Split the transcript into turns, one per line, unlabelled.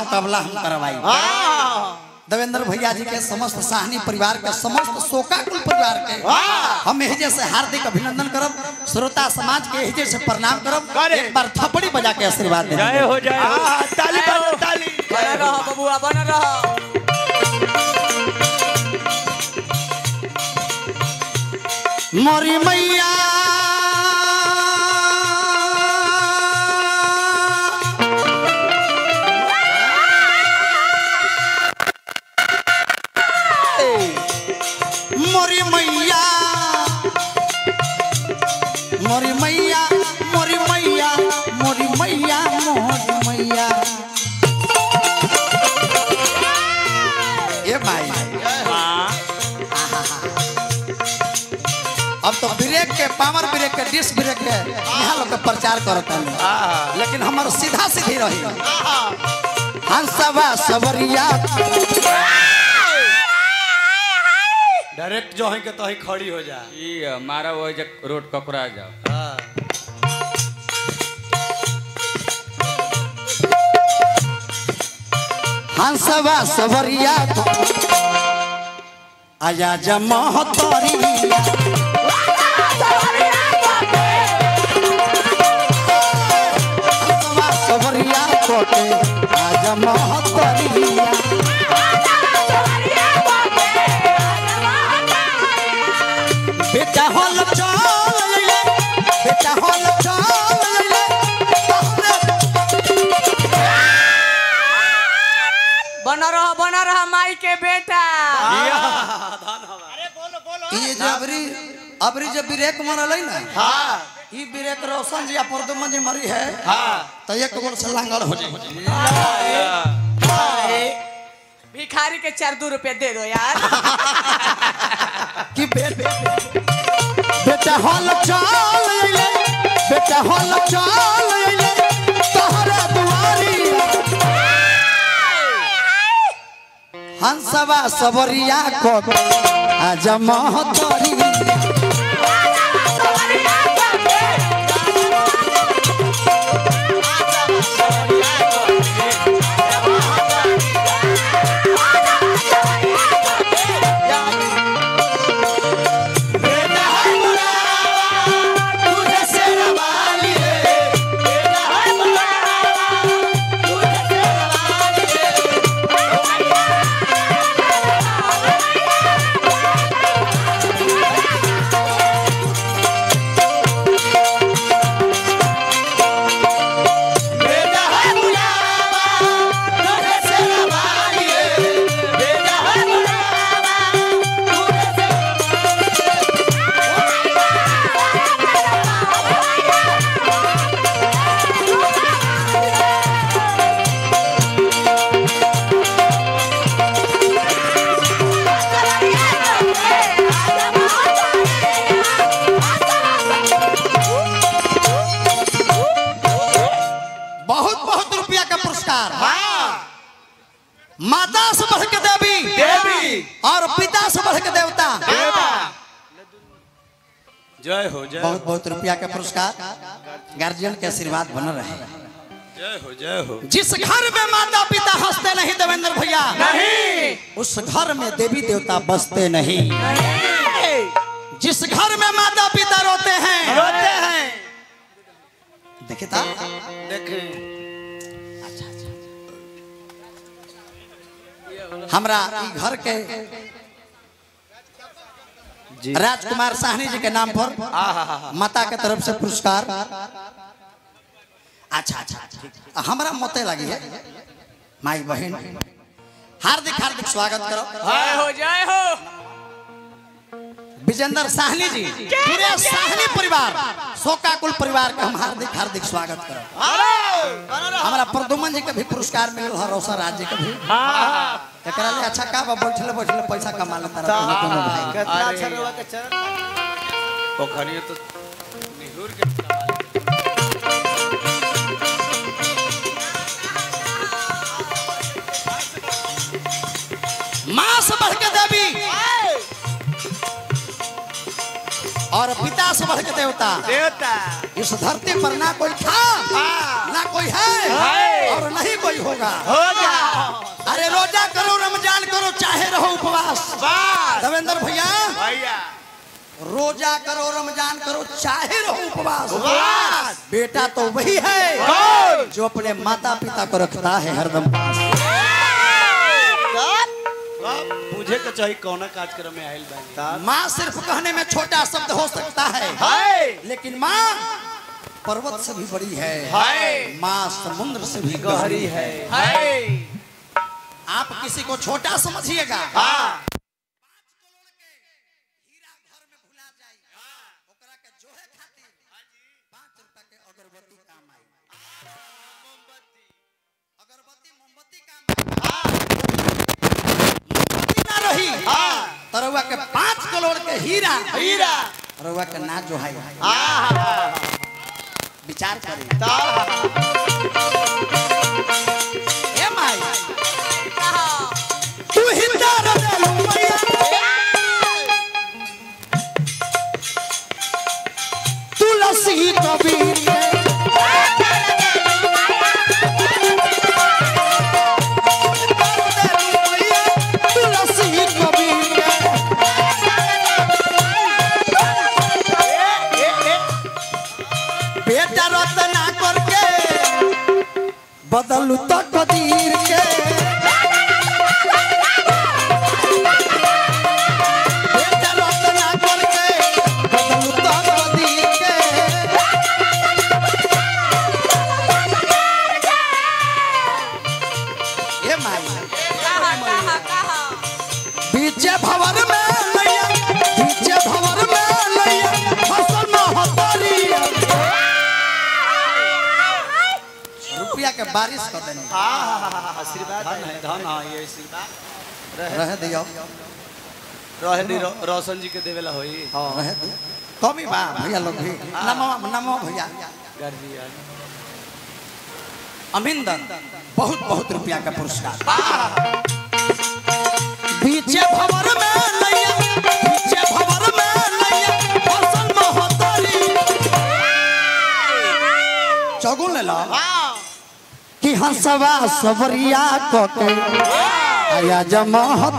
मुकाबला हम करवाई। देवेंद्र भैया जी के समस्त साहनी परिवार के समस्त शोकाकुल परिवार के हम एहजे से हार्दिक अभिनंदन करब, श्रोता समाज के एहजे से प्रणाम करब। एक बार थपड़ी बजा के आशीर्वाद दे।
जय हो जय हो।
ताली बजा ताली।
बना रहो बबुआ बना रहो।
मोरी मैया मोरी मैया मोरी मैया मोरी मैया मोरी मैया मोरी मैया। ये भाई अब तो ब्रेक के पावर ब्रेक के डिस्क ब्रेक के यहाँ लोग के प्रचार करता है, लेकिन हमारे सीधा सीधी रही हंसवा सवरिया
डायरेक्ट जो है के तो ही खड़ी हो जा।
ये मारा वो जे रोड ककरा जाओ।
हंसवा सवरिया आया जमहतरिया हंसवा सवरिया कोटे आया महतरिया। बेटा होल चल बेटा होल चल
बना रहा माई के बेटा।
ये अबरी जब ब्रेक मरल ना ई ब्रेक रोशन जी प्रदुमन जी मरी है तो एक गोल से लांगड़ हो जाए।
भिखारी के 4-2 रुपए दे दो यार।
कि बेटा हॉल चल बेटा हॉल चल तोहरा दुआरी हंसवा सबरिया को आज महतरिया। माता से बढ़ के देवी और पिता से बढ़ के देवता।
जय हो जय।
बहुत बहुत रुपया का पुरस्कार गार्जियन के आशीर्वाद बन रहे।
जय हो जय हो।
जिस घर में माता पिता हंसते नहीं देवेंद्र भैया नहीं, उस घर में देवी देवता बसते नहीं। जिस घर में माता पिता रोते हैं देखे था
देखे
हमरा घर के राजकुमार साहनी जी के नाम पर माता के तरफ से पुरस्कार। अच्छा हमरा मोते लगी है माई बहन हार्दिक हार्दिक स्वागत करो।
जय हो
विजेंद्र साहनी जी पूरे साहनी परिवार शोकाकुल परिवार का हम हार्दिक हार्दिक स्वागत करो। हमारा प्रदुमन जी के भी पुरस्कार मिलल है, रोशन राज जी के भी। एकरा ले अच्छा का बैठले बैठले पैसा कमा लेता भाई।
कितना अच्छा रहा के चरण पोखरी तो निहुर के
मां से बढ़ के देवी और पिता से बढ़ के देवता। इस धरती पर ना कोई था ना कोई है और नहीं कोई होगा। अरे रोजा करो रमजान करो चाहे रहो उपवास। देवेंद्र भैया रोजा करो रमजान करो चाहे रहो उपवास। बेटा तो वही है जो अपने माता पिता को रखता है हरदम पास।
मुझे तो चाहिए कौन कार्यक्रम में आयल बैंक।
माँ सिर्फ कहने में छोटा शब्द हो सकता है लेकिन माँ पर्वत से भी बड़ी है, माँ समुद्र से भी गहरी है। आप किसी को छोटा समझिएगा, 5 करोड़ के हीरा घर में भुला जाए, ओकरा के जोहे खातिर 5 रुपया के अगरबत्ती काम आई। अगरबत्ती मोमबत्ती काम मोमबत्ती ना रही तरवा के 5 करोड़ के हीरा तरवा के ना जो है। विचार करें ए माई तू हिंदा रलू मैया तुलसी कबीर तुलसी कबीर बेटा रतना करके बदलू तो कदीर के बेटा रतना करके बदलू तो कदीर के ये माई बीचे भवर में लैया बीचे भवर में लैया फसल में हतरी रुपया के बारिश कर देनी।
आशीर्वाद धन ये आशीर्वाद
रह दियो
रोशन जी के देवेला होई।
रह दे कमी बा भैया लोग भी नमो भैया
गर्जिया
अभिनंदन बहुत बहुत रुपया का पुरस्कार। बीचे भवर में लैया बीचे भवर में लैया फसल में हतरी चौगुन ले लो कि हंसवा सबरिया को के आया जमाहत